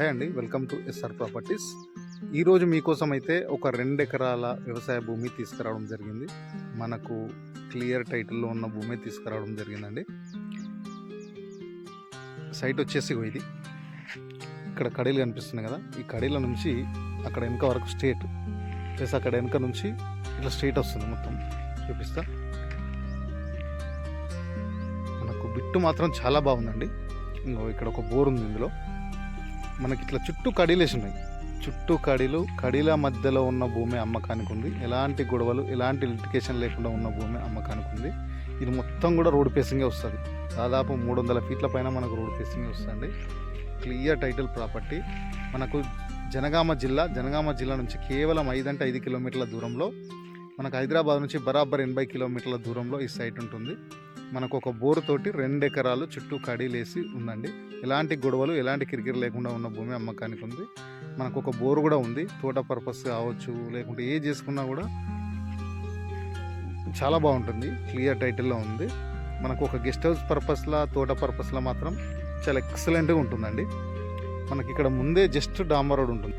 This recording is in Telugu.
హాయ్ అండి, వెల్కమ్ టు ఎస్ఆర్ ప్రాపర్టీస్. ఈరోజు మీకోసం అయితే ఒక 2 ఎకరాల వ్యవసాయ భూమి తీసుకురావడం జరిగింది. మనకు క్లియర్ టైటిల్లో ఉన్న భూమి తీసుకురావడం జరిగిందండి. సైట్ వచ్చేసి ఇది ఇక్కడ కడీలు కనిపిస్తున్నాయి కదా, ఈ కడీల నుంచి అక్కడ వెనక వరకు స్ట్రేట్ ప్లస్ అక్కడ వెనక నుంచి ఇట్లా స్ట్రేట్ వస్తుంది. మొత్తం చూపిస్తా. మనకు బిట్టు మాత్రం చాలా బాగుందండి. ఇక్కడ ఒక బోర్ ఉంది. ఇందులో మనకి ఇట్లా చుట్టూ కడీలు వేసి ఉన్నాయి. చుట్టూ కడీల మధ్యలో ఉన్న భూమి అమ్మకానికి ఉంది. ఎలాంటి గొడవలు ఎలాంటి లిటికేషన్ లేకుండా ఉన్న భూమి అమ్మకానికి ఉంది. ఇది మొత్తం కూడా రోడ్ ఫేసింగే వస్తుంది. దాదాపు 300 ఫీట్ల పైన మనకు రోడ్ ఫేసింగే వస్తుంది. Clear title property. మనకు జనగామ జిల్లా నుంచి కేవలం 5 కిలోమీటర్ల దూరంలో, మనకు హైదరాబాద్ నుంచి బరాబర్ 80 కిలోమీటర్ల దూరంలో ఈ సైట్ ఉంటుంది. మనకు ఒక బోరు తోటి 2 ఎకరాలు చుట్టూ కడీలేసి ఉందండి. ఎలాంటి గొడవలు ఎలాంటి కిరికిరి లేకుండా ఉన్న భూమి అమ్మకానికి ఉంది. మనకు ఒక బోరు కూడా ఉంది. తోట పర్పస్ కావచ్చు, లేకుంటే ఏ చేసుకున్నా కూడా చాలా బాగుంటుంది. క్లియర్ టైటిల్లో ఉంది. మనకు ఒక గెస్ట్ హౌస్ పర్పస్లా, తోట పర్పస్లా మాత్రం చాలా ఎక్సలెంట్గా ఉంటుందండి. మనకి ఇక్కడ ముందే జస్ట్ డాంబర్ రోడ్ ఉంటుంది.